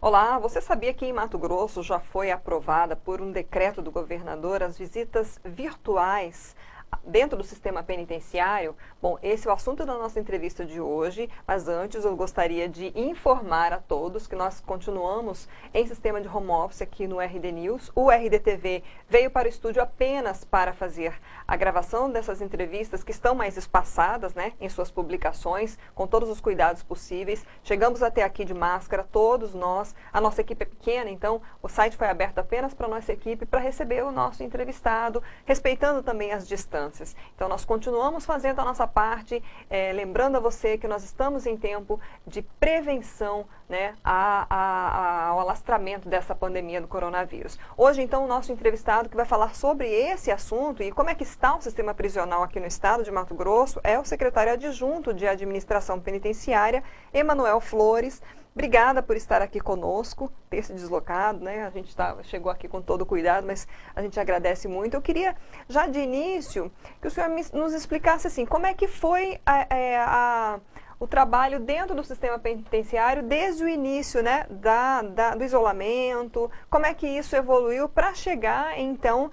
Olá, você sabia que em Mato Grosso já foi aprovada por um decreto do governador as visitas virtuais dentro do sistema penitenciário? Bom, esse é o assunto da nossa entrevista de hoje, mas antes eu gostaria de informar a todos que nós continuamos em sistema de home office aqui no RD News. O RDTV veio para o estúdio apenas para fazer a gravação dessas entrevistas que estão mais espaçadas, né, em suas publicações, com todos os cuidados possíveis. Chegamos até aqui de máscara, todos nós. A nossa equipe é pequena, então o site foi aberto apenas para a nossa equipe, para receber o nosso entrevistado, respeitando também as distâncias. Então, nós continuamos fazendo a nossa parte, lembrando a você que nós estamos em tempo de prevenção, né, ao alastramento dessa pandemia do coronavírus. Hoje, então, o nosso entrevistado que vai falar sobre esse assunto e como é que está o sistema prisional aqui no estado de Mato Grosso é o secretário adjunto de Administração Penitenciária, Emanuel Flores. Obrigada por estar aqui conosco, ter se deslocado, né? A gente chegou aqui com todo cuidado, mas a gente agradece muito. Eu queria, já de início, que o senhor nos explicasse assim, como é que foi o trabalho dentro do sistema penitenciário desde o início, né, do isolamento, como é que isso evoluiu para chegar, então,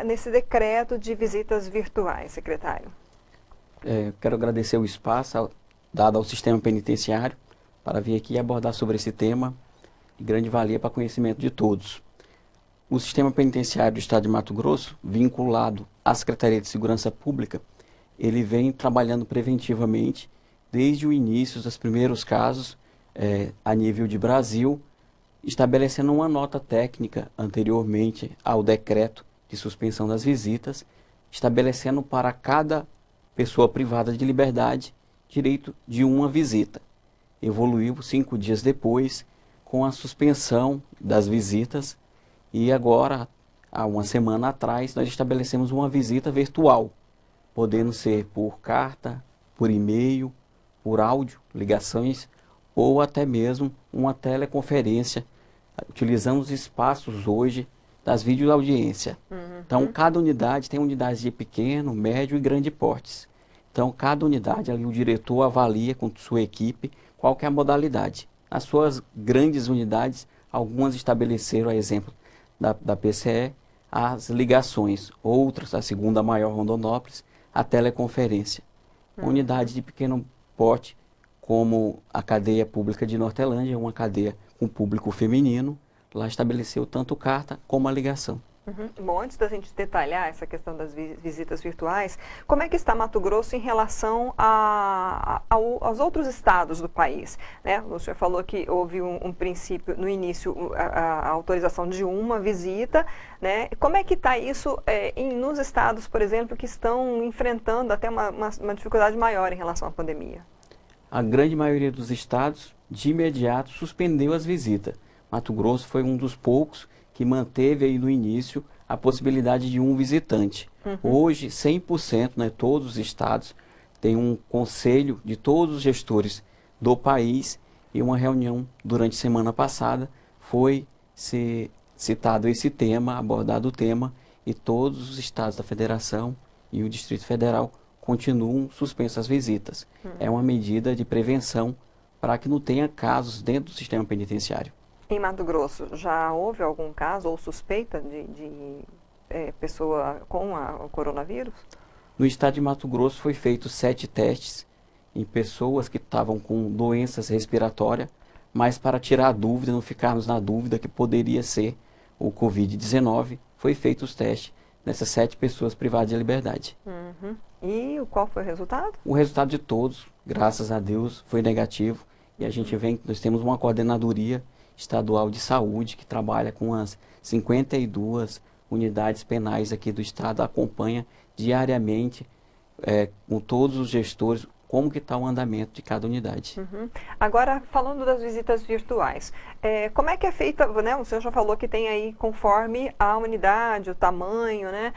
nesse decreto de visitas virtuais, secretário? Quero agradecer o espaço dado ao sistema penitenciário para vir aqui abordar sobre esse tema de grande valia para conhecimento de todos. O sistema penitenciário do estado de Mato Grosso, vinculado à Secretaria de Segurança Pública, ele vem trabalhando preventivamente desde o início dos primeiros casos a nível de Brasil, estabelecendo uma nota técnica anteriormente ao decreto de suspensão das visitas, estabelecendo para cada pessoa privada de liberdade direito de uma visita. Evoluiu 5 dias depois com a suspensão das visitas e agora, há uma semana atrás, nós estabelecemos uma visita virtual, podendo ser por carta, por e-mail, por áudio, ligações ou até mesmo uma teleconferência, utilizando os espaços hoje das videoaudiência. Então, cada unidade tem unidades de pequeno, médio e grande portes. Então, cada unidade, ali o diretor avalia com sua equipe qual que é a modalidade. As suas grandes unidades, algumas estabeleceram, a exemplo da PCE, as ligações, outras, a segunda maior Rondonópolis, a teleconferência. Unidade de pequeno porte, como a cadeia pública de Nortelândia, uma cadeia com público feminino, lá estabeleceu tanto carta como a ligação. Bom, antes da gente detalhar essa questão das visitas virtuais, como é que está Mato Grosso em relação aos outros estados do país, né? O senhor falou que houve um princípio, no início, a autorização de uma visita, né? Como é que está isso nos estados, por exemplo, que estão enfrentando até uma dificuldade maior em relação à pandemia? A grande maioria dos estados, de imediato, suspendeu as visitas. Mato Grosso foi um dos poucos que manteve aí no início a possibilidade de um visitante. Hoje, 100%, né, todos os estados têm um conselho de todos os gestores do país e uma reunião durante a semana passada foi citado esse tema, abordado o tema, e todos os estados da federação e o Distrito Federal continuam suspensas as visitas. É uma medida de prevenção para que não tenha casos dentro do sistema penitenciário. Em Mato Grosso, já houve algum caso ou suspeita de pessoa com o coronavírus? No estado de Mato Grosso foi feito 7 testes em pessoas que estavam com doenças respiratórias, mas para tirar a dúvida, não ficarmos na dúvida que poderia ser o Covid-19, foi feito os testes nessas 7 pessoas privadas de liberdade. E qual foi o resultado? O resultado de todos, graças a Deus, foi negativo e a gente nós temos uma coordenadoria estadual de saúde que trabalha com as 52 unidades penais aqui do estado, acompanha diariamente com todos os gestores como que está o andamento de cada unidade. Agora, falando das visitas virtuais, como é que é feita, né? O senhor já falou que tem aí conforme a unidade, o tamanho, né?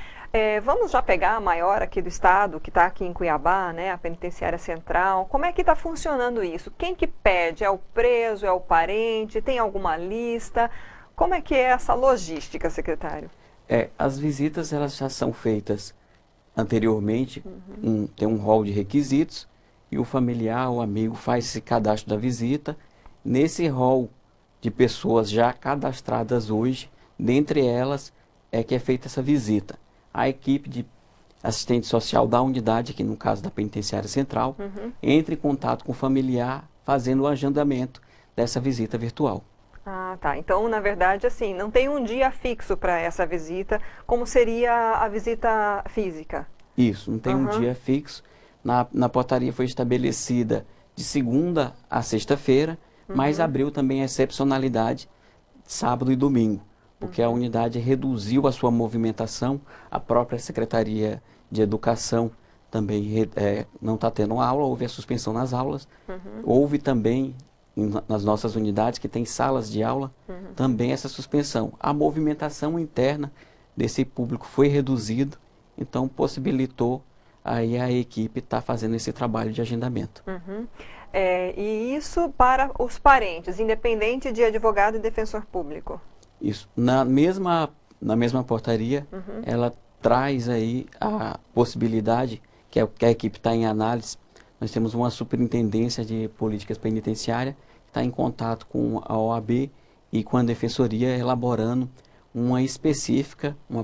Vamos já pegar a maior aqui do estado, que está aqui em Cuiabá, né? A penitenciária central. Como é que está funcionando isso? Quem que pede? É o preso? É o parente? Tem alguma lista? Como é que é essa logística, secretário? As visitas elas já são feitas anteriormente, tem um rol de requisitos, e o familiar, o amigo faz esse cadastro da visita. Nesse rol de pessoas já cadastradas hoje, dentre elas é que é feita essa visita. A equipe de assistente social da unidade, aqui no caso da Penitenciária Central, entra em contato com o familiar, fazendo o agendamento dessa visita virtual. Ah, tá. Então, na verdade, assim, não tem um dia fixo para essa visita, como seria a visita física? Isso, não tem um dia fixo. Na portaria foi estabelecida de segunda a sexta-feira, mas abriu também a excepcionalidade sábado e domingo, porque a unidade reduziu a sua movimentação, a própria Secretaria de Educação também não está tendo aula, houve a suspensão nas aulas, houve também nas nossas unidades que tem salas de aula, também essa suspensão. A movimentação interna desse público foi reduzida, então possibilitou aí a equipe estar fazendo esse trabalho de agendamento. E isso para os parentes, independente de advogado e defensor público? Isso. Na mesma portaria, ela traz aí a possibilidade, que a equipe está em análise. Nós temos uma superintendência de políticas penitenciárias, que está em contato com a OAB e com a Defensoria, elaborando uma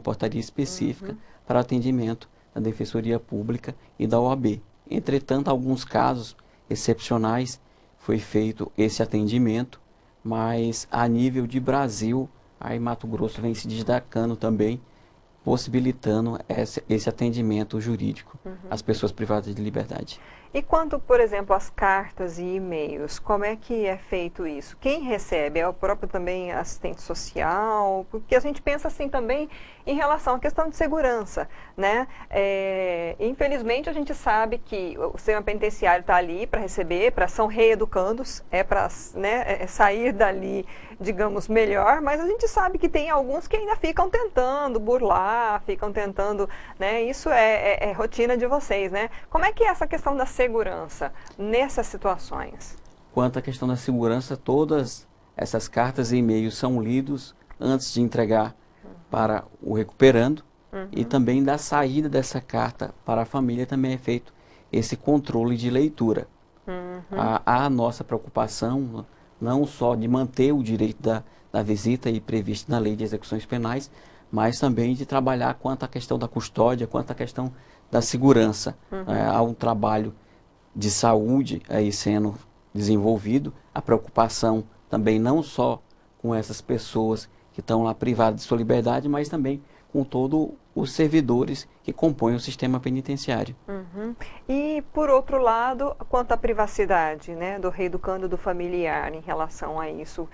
portaria específica para atendimento da Defensoria Pública e da OAB. Entretanto, alguns casos excepcionais foi feito esse atendimento, mas a nível de Brasil, aí Mato Grosso vem se destacando também, possibilitando esse atendimento jurídico às pessoas privadas de liberdade. E quanto, por exemplo, às cartas e e-mails, como é que é feito isso? Quem recebe? É o próprio também assistente social? Porque a gente pensa assim também em relação à questão de segurança, né? Infelizmente a gente sabe que o sistema penitenciário está ali para receber, são reeducandos, para sair dali, digamos, melhor, mas a gente sabe que tem alguns que ainda ficam tentando burlar, ficam tentando, né? Isso é rotina de vocês, né? Como é que é essa questão da segurança nessas situações? Quanto à questão da segurança, todas essas cartas e e-mails são lidos antes de entregar para o recuperando e também da saída dessa carta para a família também é feito esse controle de leitura. A nossa preocupação não só de manter o direito da visita e previsto na Lei de Execuções Penais, mas também de trabalhar quanto à questão da custódia, quanto à questão da segurança. Há um trabalho de saúde aí sendo desenvolvido, a preocupação também não só com essas pessoas que estão lá privadas de sua liberdade, mas também com todos os servidores que compõem o sistema penitenciário. E, por outro lado, quanto à privacidade, né, do reeducando do familiar em relação a isso,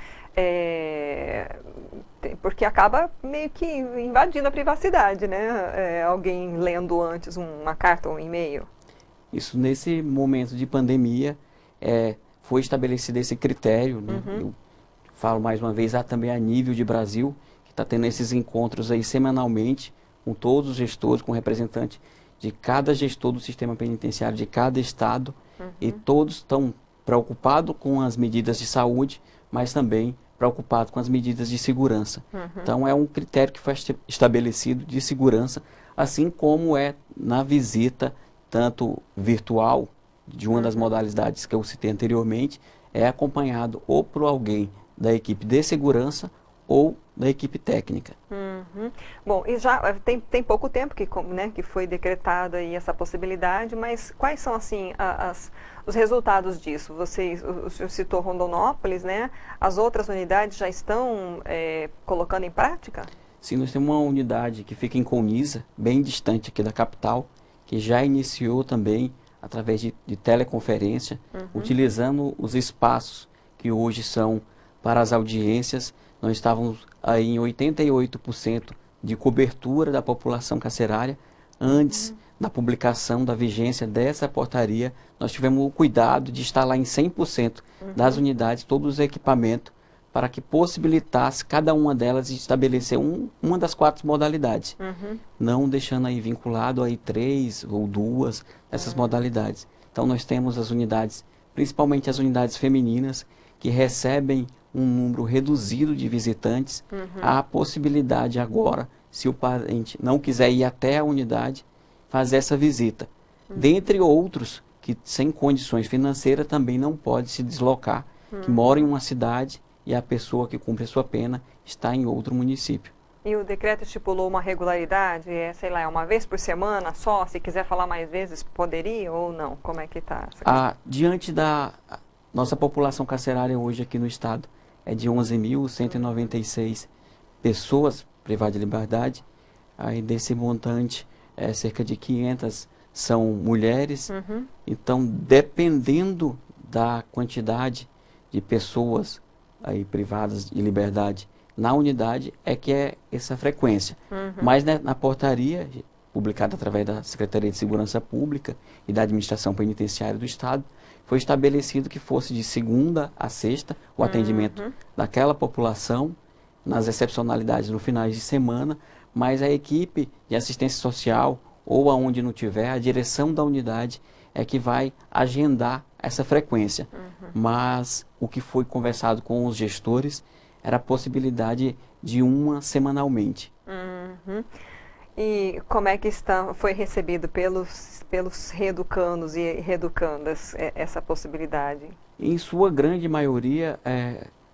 porque acaba meio que invadindo a privacidade, né, alguém lendo antes uma carta ou um e-mail. Isso, nesse momento de pandemia, foi estabelecido esse critério, né? Eu falo mais uma vez, também a nível de Brasil, que está tendo esses encontros aí semanalmente, com todos os gestores, com representantes de cada gestor do sistema penitenciário de cada estado, e todos estão preocupados com as medidas de saúde, mas também preocupados com as medidas de segurança. Então é um critério que foi estabelecido de segurança, assim como é na visita, tanto virtual, de uma das modalidades que eu citei anteriormente, é acompanhado ou por alguém da equipe de segurança ou da equipe técnica. Bom, e já tem pouco tempo que foi decretada aí essa possibilidade, mas quais são assim os resultados disso? O senhor citou Rondonópolis, né? As outras unidades já estão colocando em prática? Sim, nós temos uma unidade que fica em Colniza, bem distante aqui da capital, que já iniciou também através de teleconferência, utilizando os espaços que hoje são para as audiências. Nós estávamos aí em 88% de cobertura da população carcerária. Antes da publicação da vigência dessa portaria, nós tivemos o cuidado de estar lá em 100% das unidades, todos os equipamentos, para que possibilitasse cada uma delas estabelecer uma das 4 modalidades, não deixando aí vinculado aí 3 ou 2 dessas modalidades. Então nós temos as unidades, principalmente as unidades femininas, que recebem um número reduzido de visitantes. Há a possibilidade agora, se o parente não quiser ir até a unidade, fazer essa visita. Dentre outros que sem condições financeiras também não pode se deslocar, que moram em uma cidade e a pessoa que cumpre a sua pena está em outro município. E o decreto estipulou uma regularidade, sei lá, é uma vez por semana só? Se quiser falar mais vezes, poderia ou não? Como é que está essa questão? Diante da nossa população carcerária hoje aqui no estado, é de 11.196 pessoas privadas de liberdade. Aí desse montante, cerca de 500 são mulheres. Então, dependendo da quantidade de pessoas aí privadas de liberdade na unidade, é que é essa frequência. Mas na portaria, publicada através da Secretaria de Segurança Pública e da Administração Penitenciária do Estado, foi estabelecido que fosse de segunda a sexta o atendimento daquela população, nas excepcionalidades no finais de semana, mas a equipe de assistência social, ou aonde não tiver, a direção da unidade é que vai agendar essa frequência. Mas o que foi conversado com os gestores era a possibilidade de uma semanalmente. E como é que foi recebido pelos reeducandos e reeducandas essa possibilidade? Em sua grande maioria,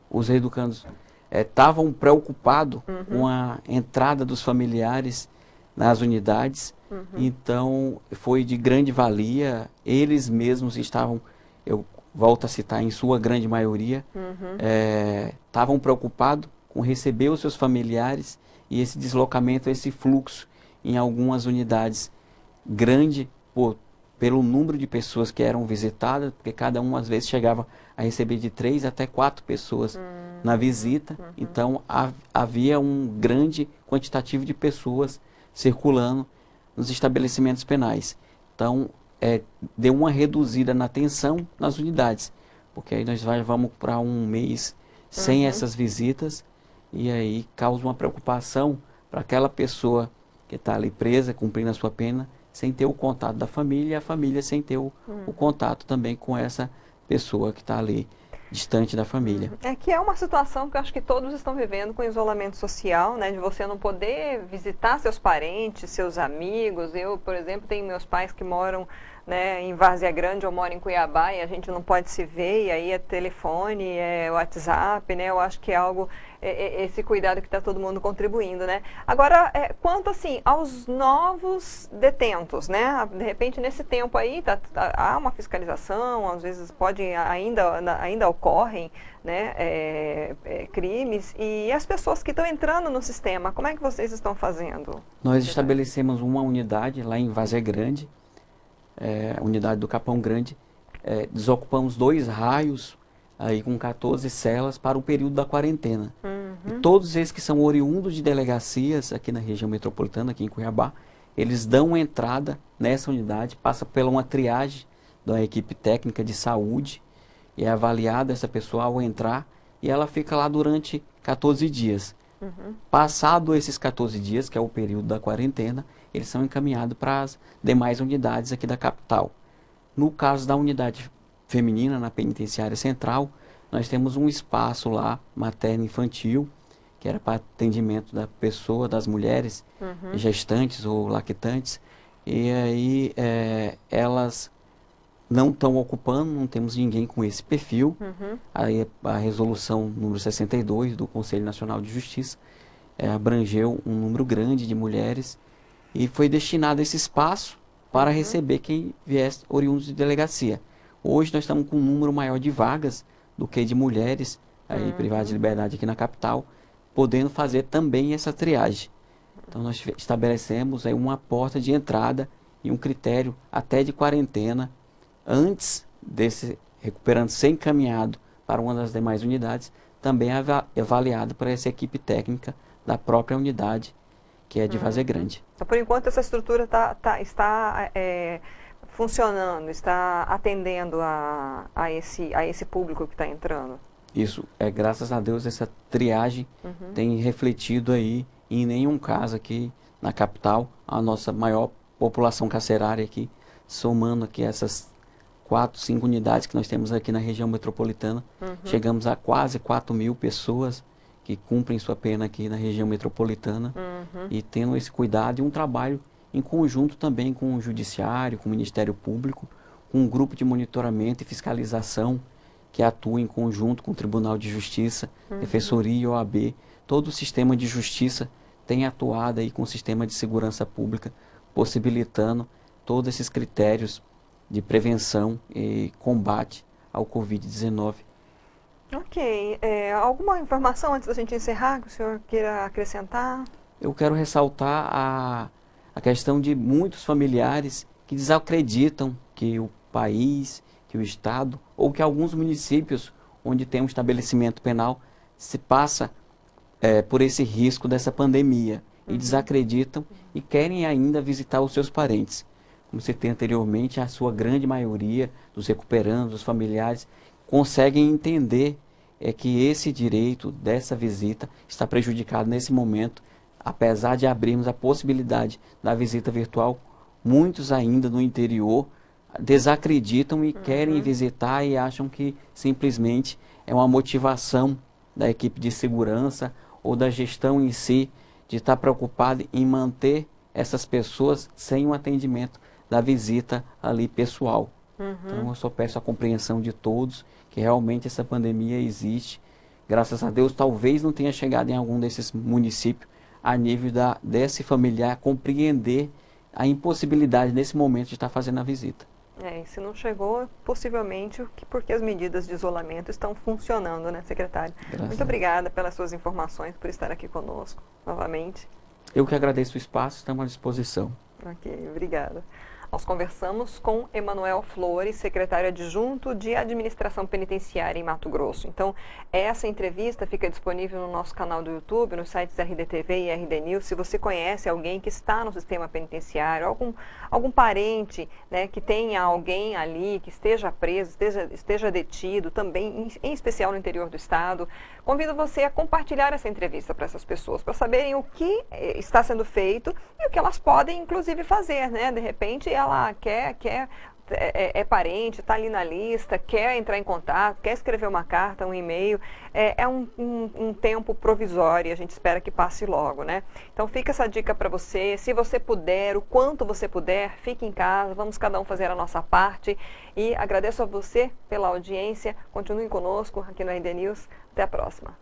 os reeducandos estavam preocupados com a entrada dos familiares nas unidades. Então, foi de grande valia. Eles mesmos estavam, eu volto a citar, em sua grande maioria, estavam preocupados com receber os seus familiares e esse deslocamento, esse fluxo em algumas unidades grande pelo número de pessoas que eram visitadas, porque cada um às vezes chegava a receber de 3 até 4 pessoas na visita. Então havia um grande quantitativo de pessoas circulando nos estabelecimentos penais. Então deu uma reduzida na tensão nas unidades, porque aí nós vamos para um mês sem essas visitas, e aí causa uma preocupação para aquela pessoa que está ali presa, cumprindo a sua pena, sem ter o contato da família, e a família sem ter o contato também com essa pessoa que está ali, distante da família. É que é uma situação que eu acho que todos estão vivendo com isolamento social, né? De você não poder visitar seus parentes, seus amigos. Eu, por exemplo, tenho meus pais que moram, né, em Várzea Grande, eu moro em Cuiabá, e a gente não pode se ver, e aí é telefone, é WhatsApp, né? Eu acho que é algo, esse cuidado que está todo mundo contribuindo, né? Agora, quanto assim aos novos detentos, né? De repente, nesse tempo aí, há uma fiscalização, às vezes ainda ocorrem, né, crimes, e as pessoas que estão entrando no sistema, como é que vocês estão fazendo? Nós estabelecemos uma unidade lá em Várzea Grande, unidade do Capão Grande, desocupamos 2 raios aí com 14 celas para o período da quarentena. E todos esses que são oriundos de delegacias aqui na região metropolitana, aqui em Cuiabá, eles dão entrada nessa unidade, passa por uma triagem da equipe técnica de saúde, e é avaliada essa pessoa ao entrar, e ela fica lá durante 14 dias. Passado esses 14 dias, que é o período da quarentena, eles são encaminhados para as demais unidades aqui da capital. No caso da unidade feminina, na penitenciária central, nós temos um espaço lá, materno-infantil, que era para atendimento da pessoa, das mulheres gestantes ou lactantes, e aí elas não estão ocupando, não temos ninguém com esse perfil. Aí a resolução número 62 do Conselho Nacional de Justiça abrangeu um número grande de mulheres e foi destinado esse espaço para receber quem viesse oriundo de delegacia. Hoje nós estamos com um número maior de vagas do que de mulheres aí privadas de liberdade aqui na capital, podendo fazer também essa triagem. Então nós estabelecemos aí uma porta de entrada e um critério até de quarentena antes desse recuperando ser encaminhado para uma das demais unidades, também é avaliado por essa equipe técnica da própria unidade, que é de Várzea Grande. Então, por enquanto, essa estrutura está funcionando, está atendendo a esse público que está entrando? Isso, graças a Deus, essa triagem tem refletido aí, em nenhum caso aqui na capital, a nossa maior população carcerária aqui, somando aqui essas 4, 5 unidades que nós temos aqui na região metropolitana. Chegamos a quase 4.000 pessoas que cumprem sua pena aqui na região metropolitana, e tendo esse cuidado e um trabalho em conjunto também com o Judiciário, com o Ministério Público, com um grupo de monitoramento e fiscalização que atua em conjunto com o Tribunal de Justiça, Defensoria e OAB. Todo o sistema de justiça tem atuado aí com o sistema de segurança pública, possibilitando todos esses critérios de prevenção e combate ao Covid-19. Ok. Alguma informação antes da gente encerrar que o senhor queira acrescentar? Eu quero ressaltar a questão de muitos familiares que desacreditam que o país, que o Estado ou que alguns municípios onde tem um estabelecimento penal se passa por esse risco dessa pandemia e desacreditam e querem ainda visitar os seus parentes. Como citei anteriormente, a sua grande maioria dos recuperandos, dos familiares, conseguem entender que esse direito dessa visita está prejudicado nesse momento. Apesar de abrirmos a possibilidade da visita virtual, muitos ainda no interior desacreditam e querem visitar e acham que simplesmente é uma motivação da equipe de segurança ou da gestão em si de estar preocupada em manter essas pessoas sem um atendimento da visita ali pessoal. Então eu só peço a compreensão de todos que realmente essa pandemia existe. Graças a Deus talvez não tenha chegado em algum desses municípios a nível desse familiar compreender a impossibilidade nesse momento de estar fazendo a visita. E se não chegou, possivelmente porque as medidas de isolamento estão funcionando, né, secretário? Muito obrigada pelas suas informações, por estar aqui conosco novamente. Eu que agradeço o espaço, estamos à disposição. Ok, obrigada. Nós conversamos com Emanuel Flores, secretário adjunto de Administração Penitenciária em Mato Grosso. Então, essa entrevista fica disponível no nosso canal do YouTube, nos sites RDTV e RD News. Se você conhece alguém que está no sistema penitenciário, algum parente, né, que tenha alguém ali que esteja preso, esteja detido, também, em especial no interior do estado, convido você a compartilhar essa entrevista para essas pessoas, para saberem o que está sendo feito e o que elas podem, inclusive, fazer, né? De repente, ela é parente, está ali na lista, quer entrar em contato, quer escrever uma carta, um e-mail. É um tempo provisório, a gente espera que passe logo, né? Então fica essa dica para você. Se você puder, o quanto você puder, fique em casa, vamos cada um fazer a nossa parte. E agradeço a você pela audiência. Continue conosco aqui no RD News. Até a próxima.